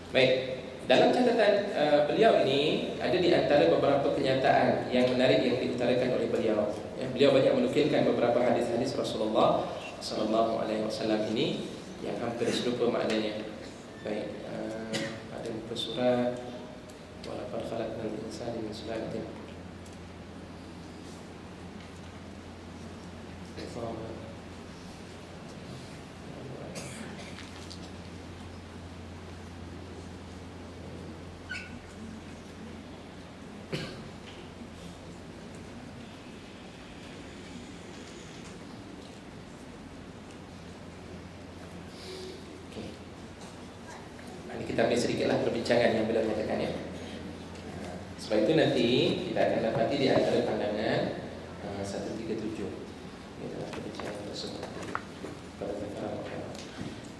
Baik, dalam catatan beliau ini ada di antara beberapa kenyataan yang menarik yang diutarakan oleh beliau. Ya, beliau banyak menukilkan beberapa hadis-hadis Rasulullah sallallahu alaihi wasallam ini yang hampir serupa maknanya. Baik, ada muka surat wa laqad khalaqnal insana min sulalatin min ma'in. Kita ambil sedikitlah perbincangan yang beliau nyatakan ya. Sebab itu nanti kita akan dapati di antara pandangan 137. Ini adalah perbincangan tersebut.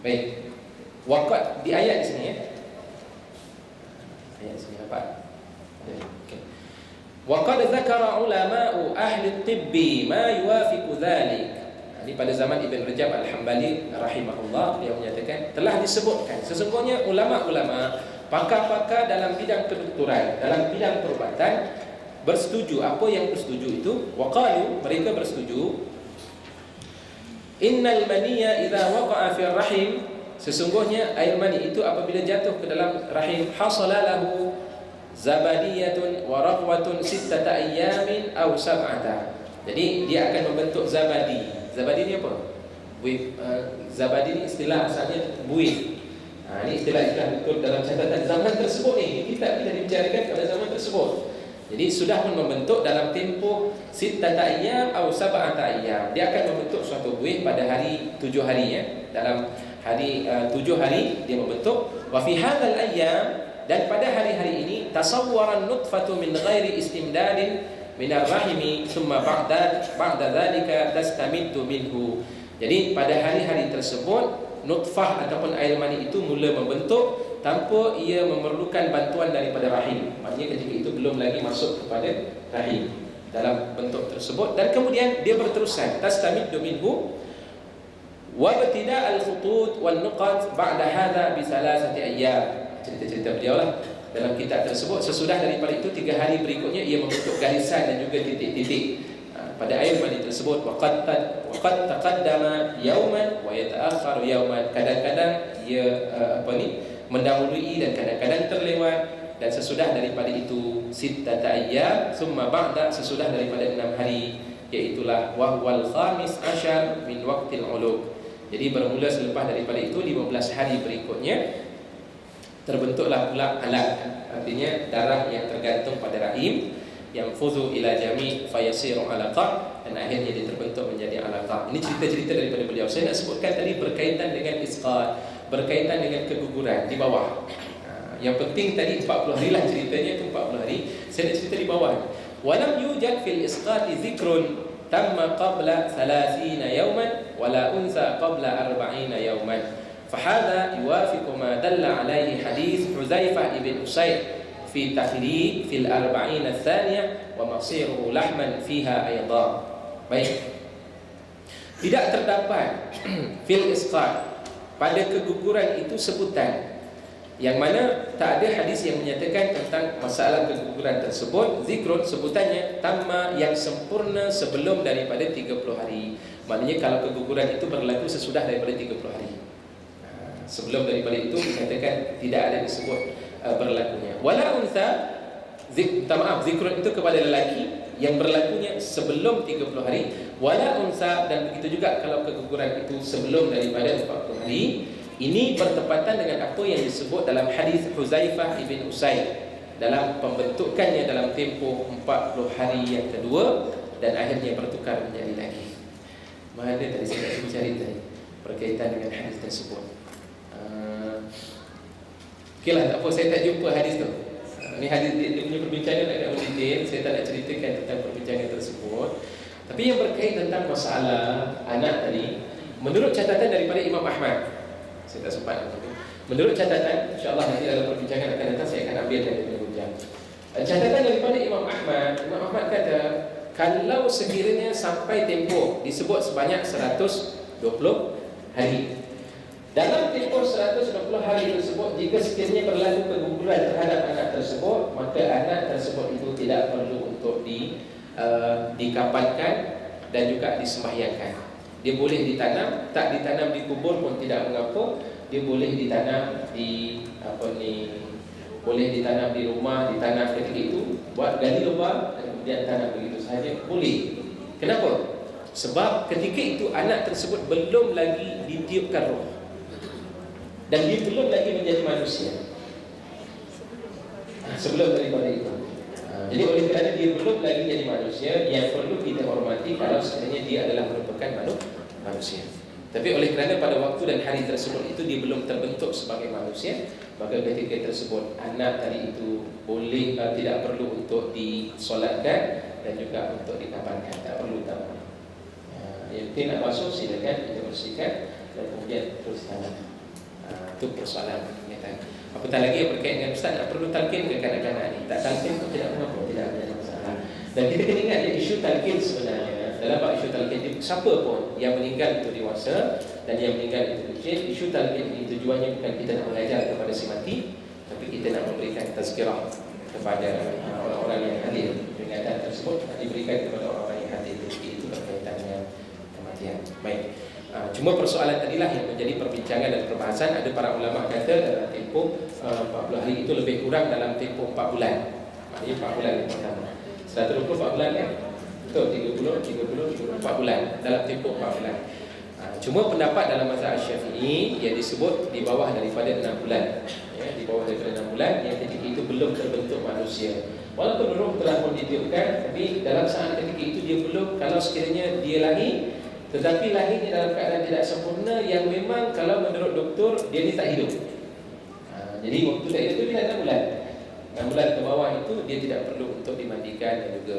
Baik. Waqad di ayat di sini ya. Ayat sini apa? Okey. Waqad dzakara ulama'u ahli tibbi ma yuwafiqu dzalik. Ini pada zaman Ibn Rajab Al-Hambali rahimahullah, dia menyatakan telah disebutkan sesungguhnya ulama-ulama pakar-pakar dalam bidang kedokteran, dalam bidang perubatan bersetuju. Apa yang bersetuju itu? Waqalu, mereka bersetuju, innal maniyya idza waqa'a fi rahim, sesungguhnya air mani itu apabila jatuh ke dalam rahim, hasala lahu zabadiyatun wa raqwatun sittata ayyamin aw sab'ata. Jadi dia akan membentuk zabadi. Zabadi ni apa? Zabadi ni istilah asalnya buih. Ini istilah betul dalam catatan zaman tersebut ni. Kita dibicarakan pada zaman tersebut. Jadi sudah pun membentuk dalam tempoh sittata ayyam atau sab'ata ayyam. Dia akan membentuk suatu buih pada hari 7 hari ya. Dalam hari 7 hari dia membentuk. Wa fi hadzal ayyam, dan pada hari-hari ini tasawwaran nutfatu min ghairi istimdadin minar rahimi thumma ba'da dzalika tastamiddu minhu. Jadi pada hari-hari tersebut nutfah ataupun air mani itu mula membentuk tanpa ia memerlukan bantuan daripada rahim. Maknanya ketika itu belum lagi masuk kepada rahim dalam bentuk tersebut, dan kemudian dia berterusan tastamiddu minhu wa ibtida' al-khutut wan nuqat ba'da hadha bi thalathati ayyam. Cerita-cerita beliau lah dalam kitab tersebut. Sesudah daripada itu 3 hari berikutnya ia membentuk garisan dan juga titik-titik pada air mani tersebut. Waqad taqaddama yawman wa yata'akhkharu yawman. Kadang-kadang ia mendahului dan kadang-kadang terlewat. Dan sesudah daripada itu sittata ayyam thumma ba'da, sesudah daripada 6 hari, iaitulah wahwal khamis asyar min waqtil uluk. Jadi bermula selepas daripada itu 15 hari berikutnya terbentuklah pula alat, artinya darah yang tergantung pada rahim, yang fuzu ila jami' fayasiru alaqah, dan akhirnya dia terbentuk menjadi alaqah. Ini cerita-cerita daripada beliau. Saya nak sebutkan tadi berkaitan dengan isqat, berkaitan dengan keguguran di bawah. Yang penting tadi 40 hari lah ceritanya, itu 40 hari. Saya nak cerita di bawah. Walam yujad fil isqati zikrun tamma qabla 30 yawman wala unsa qabla 40 yawman. فهذا يوافق ما دل عليه حديث حذيفة بن أسيد في تخليق في 40 الثانية ومصيره لحما فيها أيضا. Baik. Tidak terdapat fil isqat, pada keguguran itu sebutan, yang mana tak ada hadis yang menyatakan tentang masalah keguguran tersebut. Zikrun, sebutannya tamma, yang sempurna sebelum daripada 30 hari. Maknanya kalau keguguran itu berlaku sesudah daripada 30 hari. Sebelum daripada itu dikatakan tidak ada disebut berlakunya. Wala unsa, zikrun itu kepada lelaki yang berlakunya sebelum 30 hari. Wala unsa, dan begitu juga kalau keguguran itu sebelum daripada 40 hari. Ini bertepatan dengan apa yang disebut dalam hadis Huzaifah ibn Usaid dalam pembentukannya dalam tempoh 40 hari yang kedua, dan akhirnya bertukar menjadi lagi. Mana tadi saya nak cari tadi berkaitan dengan hadis tersebut. Okeylah, tak apa, saya tak jumpa hadis tu. Ini hadis dia punya perbincangan agak mendetail. Saya tak nak ceritakan tentang perbincangan tersebut. Tapi yang berkaitan tentang masalah anak tadi, menurut catatan daripada Imam Ahmad, saya tak sempat. Menurut catatan, insya-Allah nanti dalam perbincangan akan datang saya akan ambil dari perbincangan. Catatan daripada Imam Ahmad kata, kalau sekiranya sampai tempoh disebut sebanyak 120 hari, Dalam tempoh 120 hari tersebut, jika sekiranya berlaku keguguran terhadap anak tersebut, maka anak tersebut itu tidak perlu untuk dikapankan dan juga disembahyangkan. Dia boleh ditanam, tak ditanam di kubur pun tidak mengapa. Dia boleh ditanam di boleh ditanam di rumah, ditanam ketika itu, buat gali lubang dan kemudian tanam begitu sahaja, boleh. Kenapa? Sebab ketika itu anak tersebut belum lagi ditiupkan roh, dan dia belum lagi menjadi manusia sebelum daripada itu. Jadi oleh kerana dia belum lagi jadi manusia, yang perlu kita hormati kalau sebenarnya dia adalah merupakan manusia. Tapi oleh kerana pada waktu dan hari tersebut itu dia belum terbentuk sebagai manusia, maka ketika tersebut anak tadi itu boleh tidak perlu untuk disolatkan dan juga untuk dikapankan, tak perlu tamat. Yang penting nak basuh silakan kita bersihkan dan kemudian terus tanam. Itu persoalan kenyataan. Apatah lagi yang berkait dengan Ustaz, tak perlu talqin ke kanak-kanak ni. Tak talqin pun tidak mengapa, tidak ada masalah. Dan kita kena ingat ya, isu talqin sebenarnya dalam bab isu talqin, siapa pun yang meninggal itu dewasa dan yang meninggal itu kecil, isu talqin ini tujuannya bukan kita nak mengajar kepada si mati, tapi kita nak memberikan tazkirah kepada orang-orang yang hadir. Peringatan tersebut diberikan kepada orang-orang yang hadir. Itu berkaitan dengan kematian. Baik. Cuma persoalan tadilah yang menjadi perbincangan dan perbahasan. Ada para ulama kata dalam tempoh 40 hari itu lebih kurang dalam tempoh 4 bulan. Maknanya 4 bulan yang pertama. 124 bulan kan? Betul, 34 bulan dalam tempoh 4 bulan. Cuma pendapat dalam mazhab Syafi'i yang disebut di bawah daripada 6 bulan. Ya, di bawah daripada 6 bulan yang ketika itu belum terbentuk manusia. Walaupun roh telah pun ditiupkan, tapi dalam saat ketika itu dia belum, kalau sekiranya dia lahir, tetapi lahirnya dalam keadaan tidak sempurna, yang memang kalau menurut doktor dia ni tak hidup. Jadi waktu tak hidup itu dia 6 bulan. 6 bulan ke bawah itu dia tidak perlu untuk dimandikan dan juga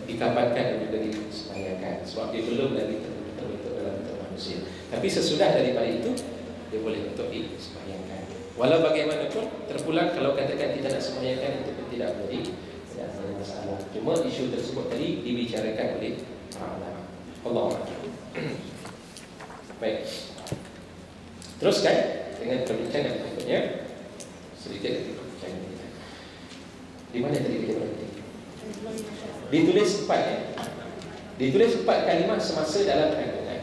dikapankan dan juga disembahyangkan, sebab dia belum lagi terbentuk dalam bentuk manusia. Tapi sesudah daripada itu dia boleh untuk disembahyangkan. Walau bagaimanapun terpulang kalau katakan kita nak sembahyangkan itu pun tidak boleh, tidak ada masalah. Cuma isu tersebut tadi dibicarakan oleh para ulama. Allah. Baik. Teruskan dengan perbincangan berikutnya. Sedikit lagi perbincangan kita. Di mana tadi kita berhenti? Ditulis 4 ya. Ditulis 4 kalimat semasa dalam kandungan.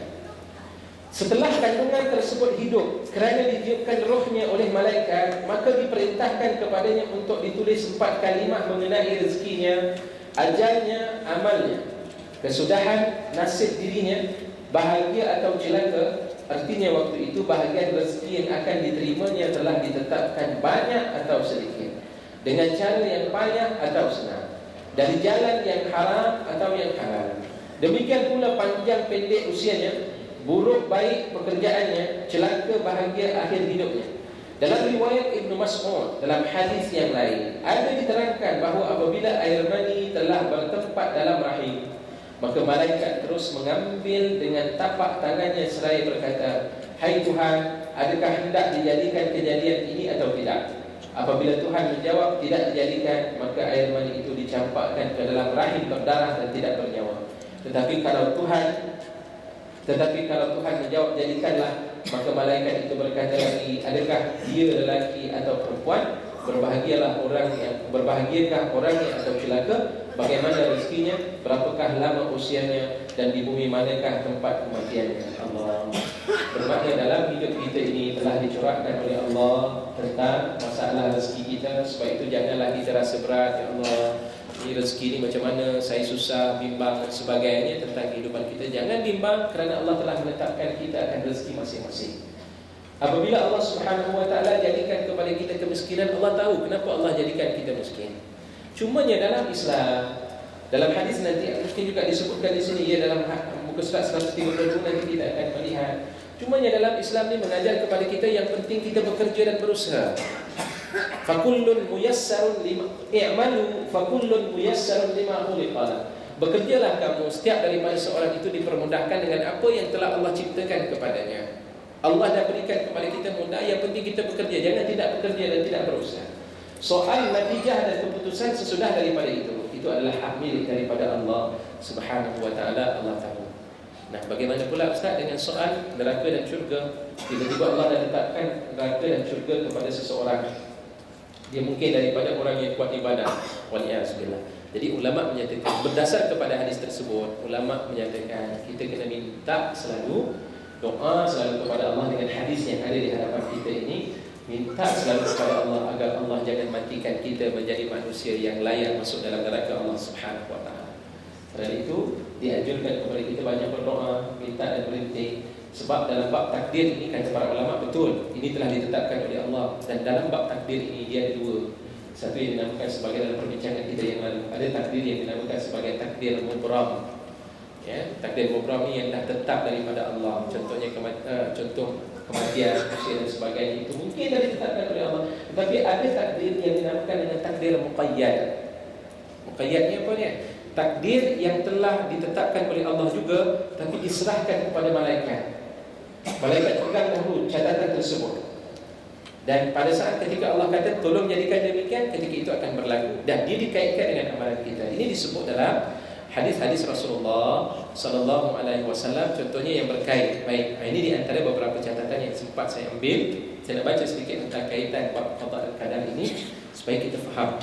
Setelah kandungan tersebut hidup, kerana ditiupkan rohnya oleh malaikat, maka diperintahkan kepadanya untuk ditulis 4 kalimat mengenai rezekinya, ajalnya, amalnya, kesudahan nasib dirinya, bahagia atau celaka. Artinya waktu itu bahagian rezeki yang akan diterimanya telah ditetapkan banyak atau sedikit, dengan cara yang payah atau senang, dari jalan yang haram atau yang halal. Demikian pula panjang pendek usianya, buruk baik pekerjaannya, celaka bahagia akhir hidupnya. Dalam riwayat Ibnu Mas'ud, dalam hadis yang lain, ada diterangkan bahawa apabila air mani telah bertempat dalam rahim, maka malaikat terus mengambil dengan tapak tangannya seraya berkata, "Hai Tuhan, adakah hendak dijadikan kejadian ini atau tidak?" Apabila Tuhan menjawab tidak dijadikan, maka air mani itu dicampakkan ke dalam rahim berdarah dan tidak bernyawa. Tetapi kalau Tuhan menjawab jadikanlah, maka malaikat itu berkata lagi, adakah dia lelaki atau perempuan? Berbahagiakah orangnya atau celaka? Bagaimana rezekinya? Berapakah lama usianya? Dan di bumi manakah tempat kematiannya? Allah. Bermakna dalam hidup kita ini telah dicorakkan oleh Allah tentang masalah rezeki kita. Sebab itu janganlah kita rasa berat, ya Allah, ini rezeki ni macam mana, saya susah, bimbang dan sebagainya tentang kehidupan kita. Jangan bimbang, kerana Allah telah menetapkan kita akan rezeki masing-masing. Apabila Allah Subhanahu wa ta'ala jadikan kepada kita kemiskinan, Allah tahu kenapa Allah jadikan kita miskin. Cumanya dalam Islam, dalam hadis nanti mungkin juga disebutkan di sini, ya, dalam muka surat 132 nanti kita akan melihat. Cumanya dalam Islam ni mengajar kepada kita yang penting kita bekerja dan berusaha. Fakullun muyassarun lima i'malu fakullun muyassarun lima khuliqa. Bekerjalah kamu, setiap daripada seorang itu dipermudahkan dengan apa yang telah Allah ciptakan kepadanya. Allah dah berikan kepada kita mudah, yang penting kita bekerja, jangan tidak bekerja dan tidak berusaha. Soal natijah dan keputusan sesudah daripada itu adalah hak milik daripada Allah Subhanahu wa ta'ala. Allah tahu. Nah, bagaimana pula Ustaz dengan soal neraka dan syurga? Tiba-tiba Allah dah letakkan neraka dan syurga kepada seseorang. Dia mungkin daripada orang yang kuat ibadah. Waliyahzubillah. Jadi ulama menyatakan, berdasar kepada hadis tersebut, ulama menyatakan kita kena minta selalu doa selalu kepada Allah dengan hadis yang ada di hadapan kita ini. Minta selalu kepada Allah agar Allah jangan matikan kita menjadi manusia yang layak masuk dalam neraka Allah Subhanahu wa taala. Kerana itu dianjurkan kepada kita banyak berdoa, minta dan berintik. Sebab dalam bab takdir ini, kata para ulama, betul, ini telah ditetapkan oleh Allah. Dan dalam bab takdir ini dia ada dua. Satu yang dinamakan sebagai, dalam perbincangan kita yang lalu, ada takdir yang dinamakan sebagai takdir mubram. Ya, takdir mubram ini yang dah tetap daripada Allah. Contohnya contoh kematian, usia dan sebagainya, itu mungkin dah ditetapkan oleh Allah. Tetapi ada takdir yang dinamakan dengan takdir muqayyad. Muqayyad ni apa ni? Takdir yang telah ditetapkan oleh Allah juga, tapi diserahkan kepada malaikat. Malaikat pegang dahulu catatan tersebut. Dan pada saat ketika Allah kata tolong jadikan demikian, ketika itu akan berlaku. Dan dia dikaitkan dengan amalan kita. Ini disebut dalam hadis-hadis Rasulullah sallallahu alaihi wasallam, contohnya yang berkait. Baik, ini di antara beberapa catatan yang sempat saya ambil. Saya nak baca sedikit tentang kaitan bab qada dan qadar ini supaya kita faham.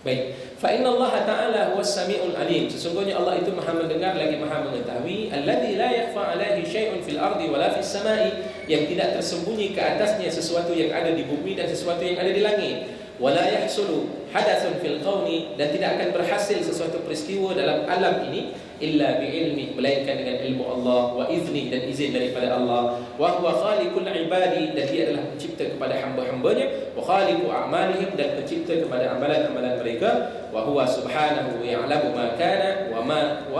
Baik, fa inna Allah Ta'ala huwas samiul alim. Sesungguhnya Allah itu Maha mendengar lagi Maha mengetahui. Alladzi la yakhfa 'alaihi syai'un fil ardi wala fis sama'i, yang tidak tersembunyi ke atasnya sesuatu yang ada di bumi dan sesuatu yang ada di langit. Wala yahsulu hadathun fil kauni, dan tidak akan berhasil sesuatu peristiwa dalam alam ini illa bi'ilmi, melainkan dengan ilmu Allah, wa izni, dan izin daripada Allah. Wa huwa khaliqul ibadi, dan dia adalah pencipta kepada hamba-hambanya. Wa khaliqu a'malihim, dan pencipta kepada amalan-amalan mereka. Wa huwa subhanahu ya'lamu ma kana wa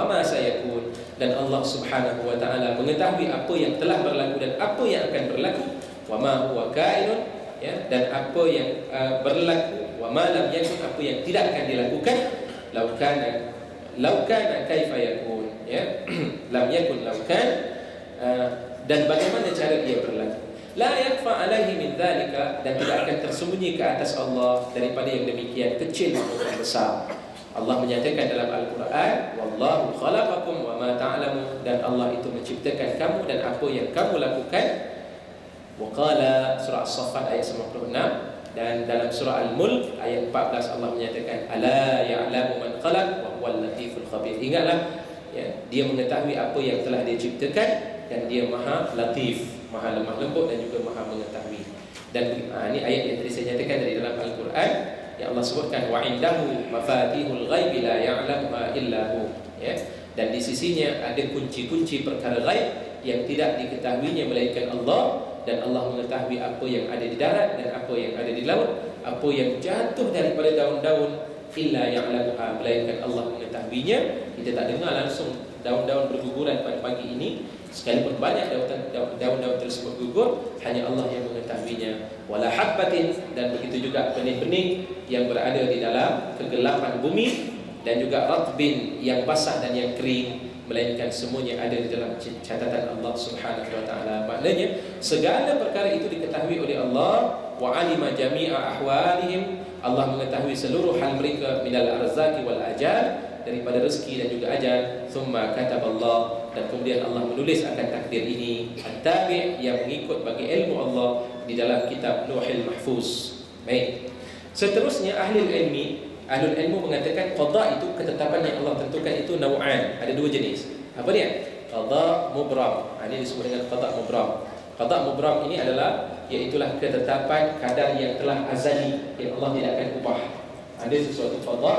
ma sayakun, dan Allah Subhanahu wa ta'ala mengetahui apa yang telah berlaku dan apa yang akan berlaku. Wa ma huwa kainun, ya, dan apa yang berlaku. Wa ma lam yakun, apa yang tidak akan dilakukan. Lau kana kaifa yakun, ya. Lam yakun lau kan, dan bagaimana cara dia berlaku. La yakfa alaihi min dzalika, dan tidak akan tersembunyi ke atas Allah daripada yang demikian, kecil maupun besar. Allah menyatakan dalam Al-Quran, wallahu khalaqakum wa ma ta'lamun, dan Allah itu menciptakan kamu dan apa yang kamu lakukan. Waqala, surah As-Saffat ayat 96. Dan dalam surah Al-Mulk ayat 14 Allah menyatakan, ala ya'lamu man khalaq wa huwal latiful khabir. Ingatlah, ya, dia mengetahui apa yang telah dia ciptakan, dan dia Maha Latif, Maha lemah lembut, dan juga Maha mengetahui. Dan ini ayat yang tadi saya nyatakan dari dalam Al-Quran, yang Allah sebutkan, wa indahu mafatihul ghaibi la ya'lamuha illa hu, ya. Dan di sisinya ada kunci-kunci perkara ghaib yang tidak diketahuinya melainkan Allah. Dan Allah mengetahui apa yang ada di darat dan apa yang ada di laut, apa yang jatuh daripada daun-daun, illa ya'lamuha, melainkan Allah mengetahuinya. Kita tak dengar langsung daun-daun berguguran pada pagi ini, sekalipun banyak daun-daun tersebut gugur, hanya Allah yang mengetahuinya. Wala habbatin, dan begitu juga benih-benih yang berada di dalam kegelapan bumi, dan juga ratbin, yang basah dan yang kering, melainkan semuanya ada di dalam catatan Allah Subhanahu wa ta'ala. Maknanya segala perkara itu diketahui oleh Allah. Wa alima jami'a ahwalihim, Allah mengetahui seluruh hal mereka, minal arzaki wal ajal, daripada rezeki dan juga ajal. Thumma kataballah, dan kemudian Allah menulis akan takdir ini, at-tabi', yang mengikut bagi ilmu Allah di dalam kitab Lauhul Mahfuz. Baik, seterusnya ahlul ilmu mengatakan qada itu, ketetapan yang Allah tentukan itu nau'an, ada dua jenis. Apa dia? Qada mubram. Ini disebut dengan qada mubram. Qada mubram ini adalah, iaitulah ketetapan kadar yang telah azali, yang Allah tidak akan ubah. Ada sesuatu qada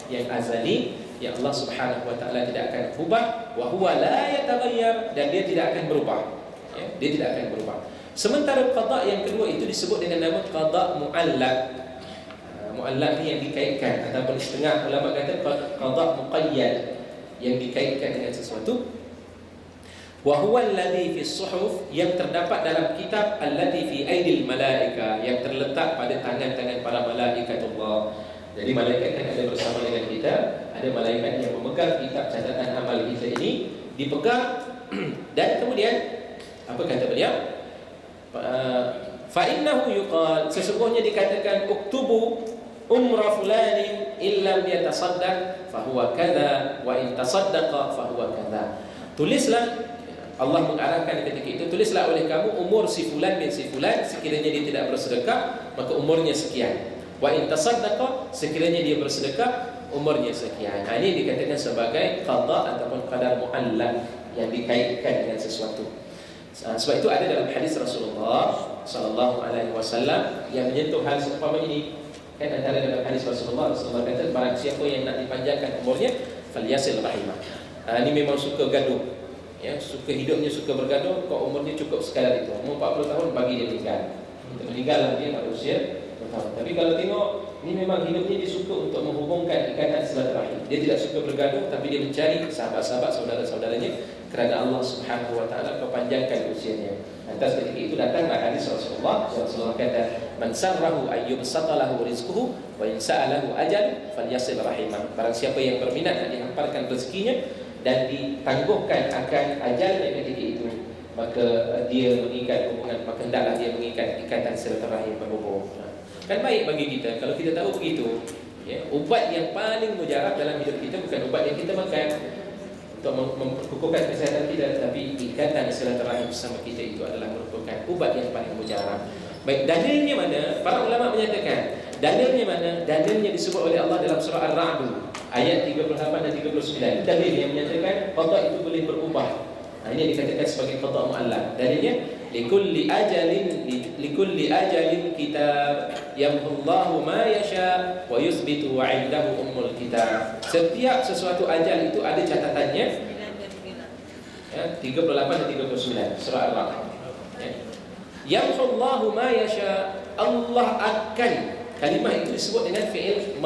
yang azali, yang Allah Subhanahu wa ta'ala tidak akan ubah. Wa huwa la yataghayyar, dan dia tidak akan berubah, ya, dia tidak akan berubah. Sementara qada yang kedua itu disebut dengan nama qada mu'allaq. Mu'allaq ni yang dikaitkan, ataupun setengah ulama kata qada muqayyad, yang dikaitkan dengan sesuatu. Wa huwa alladhi fi suhuf, yang terdapat dalam kitab, allati fi aidil malaika, yang terletak pada tangan-tangan para malaikatullah. Jadi malaikat kan ada bersama dengan kita, ada malaikat yang memegang kitab catatan amal kita ini, dipegang. Dan kemudian apa kata beliau? Fa innahu yuqal, sesungguhnya dikatakan, uktubu umra fulanin illam yatasaddaq fahuwa kadza wa in tasaddaqa fahuwa kadza. tulislah, Allah mengarahkan ketika itu, tulislah oleh kamu umur si fulan bin si fulan, sekiranya dia tidak bersedekah maka umurnya sekian. Wa in tasaddaqa, sekiranya dia bersedekah umurnya sekian. Ini dikatakan sebagai qada ataupun qadar muallaq yang dikaitkan dengan sesuatu. Sebab itu ada dalam hadis Rasulullah sallallahu alaihi wasallam yang menyentuh hal seumpama ini. Kan antara dalam hadis Rasulullah kata, barang siapa yang nak dipanjangkan umurnya falyasil rahimah. Ini memang suka gaduh, ya, suka hidupnya suka bergaduh. Kau umurnya cukup sekadar itu, umur 40 tahun bagi dia meninggal. Meninggallah dia pada usia 40 tahun. Tapi kalau tengok, ini memang hidupnya dia suka untuk menghubungkan ikatan silaturahim. Dia tidak suka bergaduh, tapi dia mencari sahabat-sahabat, saudara-saudaranya kerana Allah Subhanahu wa taala kepanjangkan usianya. Atas ketika itu datanglah hadis Rasulullah. Rasulullah kata, "Man sarrahu ayyubsata lahu rizquhu wa in sa'alahu ajal falyasil rahimah." Barang siapa yang berminat nak dihamparkan rezekinya dan ditangguhkan akan ajalnya ketika itu, maka dia mengikat hubungan, maka hendaklah dia mengikat ikatan silaturahim berhubung. Kan baik bagi kita kalau kita tahu begitu, ya. Ubat yang paling mujarab dalam hidup kita bukan ubat yang kita makan untuk memperkukuhkan kesihatan kita, tapi ikatan silaturahim bersama kita itu adalah merupakan ubat yang paling mujarab. Baik, dalilnya mana? Para ulama menyatakan dalilnya mana? Dalilnya disebut oleh Allah dalam surah Ar-Ra'd ayat 38 dan 39. Dalil yang menyatakan qada itu boleh berubah. Ini dikatakan sebagai qada muallaq. Dalilnya likulli ajalin kitab yamhullahu ma yasha wa yuthbitu wa 'indahu ummul kitab. Setiap sesuatu ajal itu ada catatannya. Ya, 38 dan 39 surah Al-Ra'd. Ya. Yamhullahu ma yasha, Allah akan, kalimah itu disebut dengan fi'il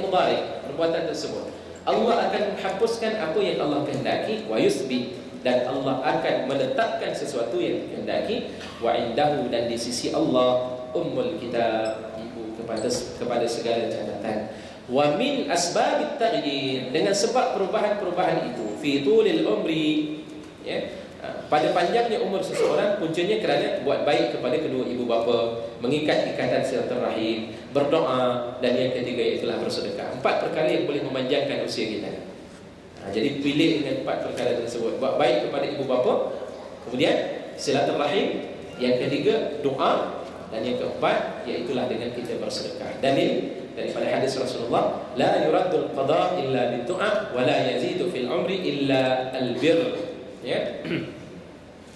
mudhari', perbuatan tersebut. Allah akan menghapuskan apa yang Allah kehendaki, wa yuthbit, dan Allah akan menetapkan sesuatu yang dikehendaki, wa indahu, dan di sisi Allah ummul kitab, ibu kepada segala catatan. Wa min asbabit taghyir, dengan sebab perubahan-perubahan itu, fi tulil umri, ya, pada panjangnya umur seseorang, puncanya kerana buat baik kepada kedua ibu bapa, mengikat ikatan silaturahim, berdoa, dan yang ketiga ialah bersedekah. 4 perkara yang boleh memanjangkan usia kita. Jadi pilih dengan 4 perkara tersebut. Buat baik kepada ibu bapa, kemudian silaturahim, yang ketiga doa, dan yang keempat iaitulah dengan kita bersedekah. Dalil daripada hadis Rasulullah, la yuraddul qada illa bid-du'a wa la yazidu fil umri illa al-birr. Ya.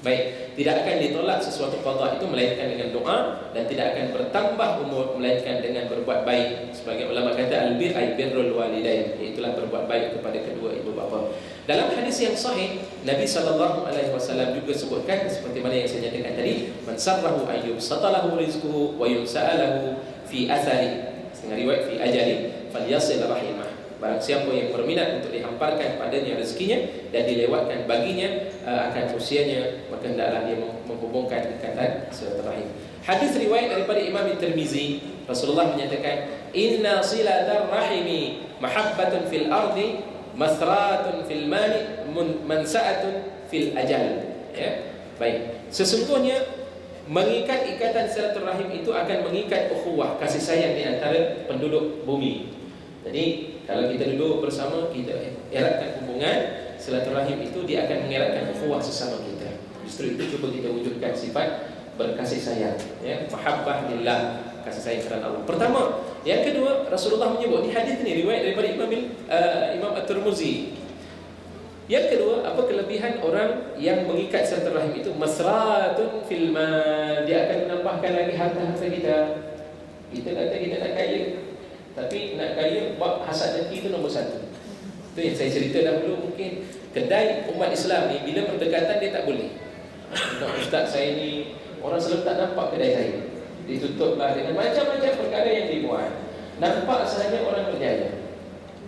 Baik, tidak akan ditolak sesuatu qada itu melainkan dengan doa, dan tidak akan bertambah umur melainkan dengan berbuat baik. Sebagai ulama kata albir ay birrul walidain, itulah berbuat baik kepada kedua ibu bapa. Dalam hadis yang sahih, Nabi sallallahu alaihi wasallam juga sebutkan seperti mana yang saya nyatakan tadi, man sarrahu ayyub satalahu rizquhu wa yumsa'alahu fi athari, setengah riwayat fi ajali falyasil rahimah. Barang siapa yang berminat untuk dihamparkan padanya rezekinya dan dilewatkan baginya akan usianya, maka hendaklah dia menghubungkan ikatan silaturahim. Hadis riwayat daripada Imam Tirmizi, Rasulullah menyatakan, inna silatar rahimi mahabbatun fil ardi masratun fil mali mansa'atun fil ajal. Ya. Baik, sesungguhnya mengikat ikatan silaturahim itu akan mengikat ukhuwah, kasih sayang di antara penduduk bumi. Jadi kalau kita duduk bersama, kita eratkan hubungan silaturahim itu, dia akan mengeratkan ukhuwah sesama kita. Justru itu cuba kita wujudkan sifat berkasih sayang, ya, mahabbah lillah, kasih sayang kerana Allah. Pertama, yang kedua, Rasulullah menyebut di hadis ini riwayat daripada Imam At-Tirmizi. Yang kedua, apa kelebihan orang yang mengikat silaturahim itu? Masratun fil mal, dia akan menambahkan lagi harta-harta kita. Kita kata kita nak kaya, tapi nak kaya bab hasad dengki itu nombor 1. Itu yang saya cerita dahulu. Mungkin kedai umat Islam ni bila berdekatan dia tak boleh. Ustaz saya ni orang selalu tak nampak kedai saya, ditutuplah dengan macam-macam perkara yang dibuat. Nampak sahaja orang berjaya.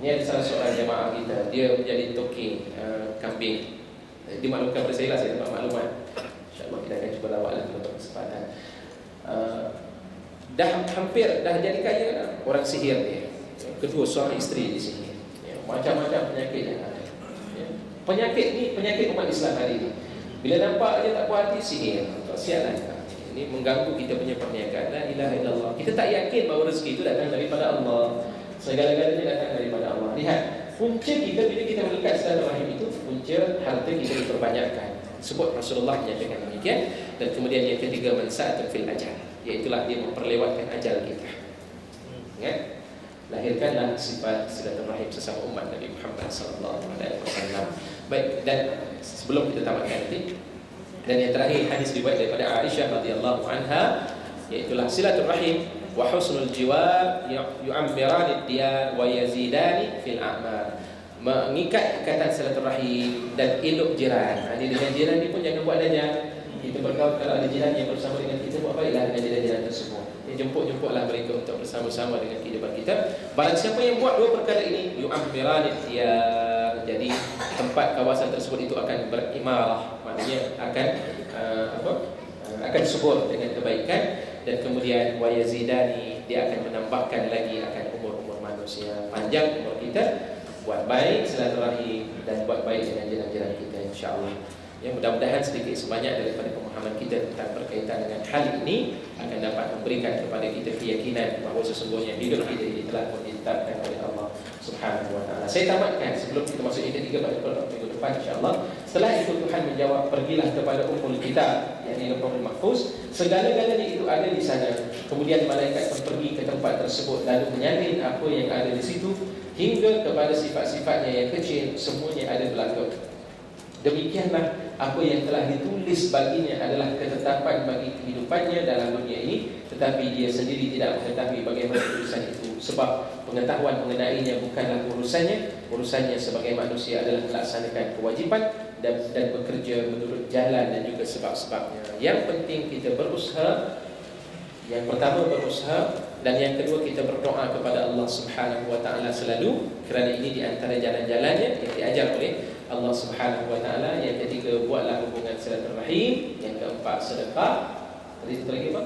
Ini ada salah seorang jemaah kita, dia menjadi toki kambing. Dimaklumkan pada saya lah, saya dapat maklumat. InsyaAllah kita akan cuba lawak lah untuk kesempatan. Dah jadi kaya dah. Orang sihir dia. Kedua suami isteri di sini. Ya, macam-macam penyakit yang ada. Ya. Penyakit ni penyakit umat Islam hari ini. Bila nampak dia tak puas hati, sihir. Sialan. Ini mengganggu kita punya perniagaan. La ilaha illallah. Kita tak yakin bahawa rezeki itu datang daripada Allah. Segala-galanya datang daripada Allah. Lihat, punca kita bila kita melekat silaturahim itu, punca harta kita diperbanyakkan. Sebut Rasulullah menyatakan demikian. Dan kemudian yang ketiga, mansa'atun fil ajal, iaitulah dia memperlewatkan ajal kita. Ingat, lahirkanlah sifat silaturahim sesama umat Nabi Muhammad sallallahu alaihi wasallam. Baik, dan sebelum kita tamatkan nanti, dan yang terakhir hadis riwayat daripada Aisyah radhiyallahu anha, iaitulah silaturahim wa husnul jiwar yu'ammirani ad-diyar wa yazidani fil a'mal. Mengikat ikatan silaturahim dan elok jiran. Jadi dengan jiran ni pun jangan buat dajal. Kita berkawan, kalau ada jiran yang bersama dengan kita, buat baiklah dengan jiran-jiran tersebut. Jemput-jemputlah mereka untuk bersama-sama dengan kehidupan kita. Barang siapa yang buat dua perkara ini, yu'ammirani ad-diyar, jadi tempat kawasan tersebut itu akan berimarah, maknanya akan akan subur dengan kebaikan. Dan kemudian wa yazidani, dia akan menambahkan lagi akan umur-umur manusia, panjang umur kita. Buat baik silaturahim dan buat baik dengan jiran-jiran kita, insya-Allah. Ya, mudah-mudahan sedikit sebanyak daripada pemahaman kita tentang berkaitan dengan hal ini akan dapat memberikan kepada kita keyakinan bahawa sesungguhnya hidup kita ini telah ditetapkan oleh Allah Subhanahu wa taala. Saya tamatkan sebelum kita masuk ayat 3 pada minggu depan, insya-Allah. Setelah itu Tuhan menjawab, pergilah kepada ummul kitab, yakni Lauhul Mahfuz. Segala-galanya itu ada di sana. Kemudian malaikat pun pergi ke tempat tersebut lalu menyalin apa yang ada di situ hingga kepada sifat-sifatnya yang kecil, semuanya ada berlaku. Demikianlah apa yang telah ditulis baginya adalah ketetapan bagi kehidupannya dalam dunia ini, tetapi dia sendiri tidak mengetahui bagaimana tulisan itu, sebab pengetahuan mengenainya bukanlah urusannya sebagai manusia adalah melaksanakan kewajipan dan bekerja menurut jalan dan juga sebab-sebabnya. Yang penting kita berusaha. Yang pertama berusaha, dan yang kedua kita berdoa kepada Allah Subhanahu wa taala selalu, kerana ini di antara jalan-jalannya yang diajar oleh Allah Subhanahu wa taala. Yang ketiga, buatlah hubungan silaturahim. Yang keempat, sedekah. Tadi itu lagi apa?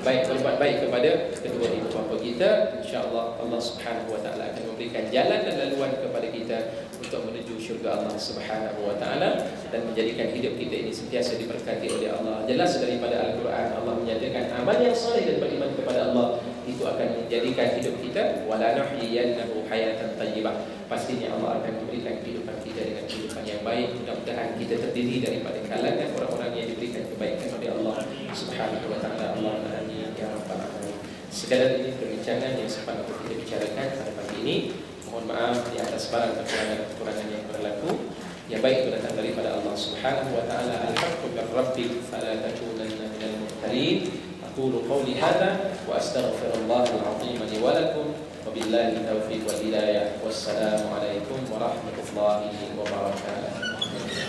Baik, berbuat baik kepada kedua ibu bapa kita. InsyaAllah Allah Subhanahu wa taala akan memberikan jalan dan laluan kepada kita untuk menuju syurga Allah Subhanahu wa taala dan menjadikan hidup kita ini sentiasa diberkati oleh Allah. Jelas daripada Al-Quran, Allah menyatakan amal yang soleh dan beriman kepada Allah itu akan menjadikan hidup kita wala nuhyiyannahu hayatan thayyibah. Pastinya Allah akan memberikan kehidupan kita dengan kehidupan yang baik. Mudah-mudahan kita terdiri daripada kalangan orang-orang yang diberikan kebaikan oleh Allah Subhanahu wa taala. Allahumma amin ya rabbal alamin. Sekadar ini perbincangan yang sempat untuk kita bicarakan pada pagi ini. Mohon maaf di atas barang kekurangan yang berlaku. Yang baik itu datang daripada Allah Subhanahu wa taala. Al-haqqu min rabbik fala takunanna minal mumtarin. Aqulu qawli hadha wa astaghfirullah al-azim li wa lakum. Wabillahi taufiq wal hidayah. Wassalamu alaikum warahmatullahi wabarakatuh.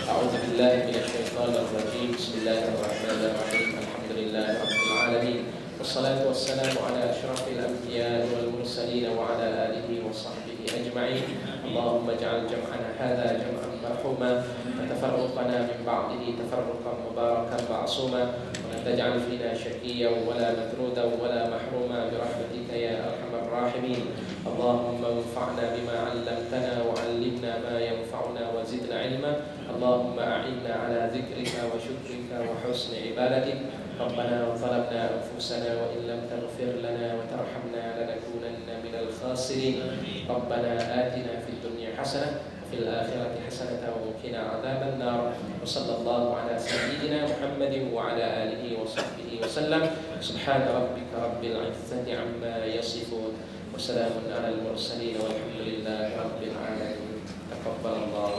A'udzu billahi minasy syaithanir rajim. Bismillahirrahmanirrahim. Alhamdulillahi rabbil alamin. والصلاة والسلام على أشرف الأنبياء والمرسلين وعلى آله وصحبه أجمعين. اللهم اجعل جمعنا هذا جمعا مرحوما وتفرقنا من بعده تفرقا مباركا معصوما ولا تجعل فينا شقيا ولا مطرودا ولا محروما برحمتك يا أرحم الراحمين. اللهم انفعنا بما علمتنا وعلمنا ما ينفعنا وزدنا علما. اللهم أعنا على ذكرك وشكرك وحسن عبادتك. ربنا ظلمنا أنفسنا وإن لم تغفر لنا وترحمنا لنكونن من الخاسرين. ربنا آتنا في الدنيا حسنة وفي الآخرة حسنة وقنا عذاب النار. وصلى الله على سيدنا محمد وعلى آله وصحبه وسلم. سبحان ربك رب العزة عما يصفون وسلام على المرسلين والحمد لله رب العالمين. تقبل الله.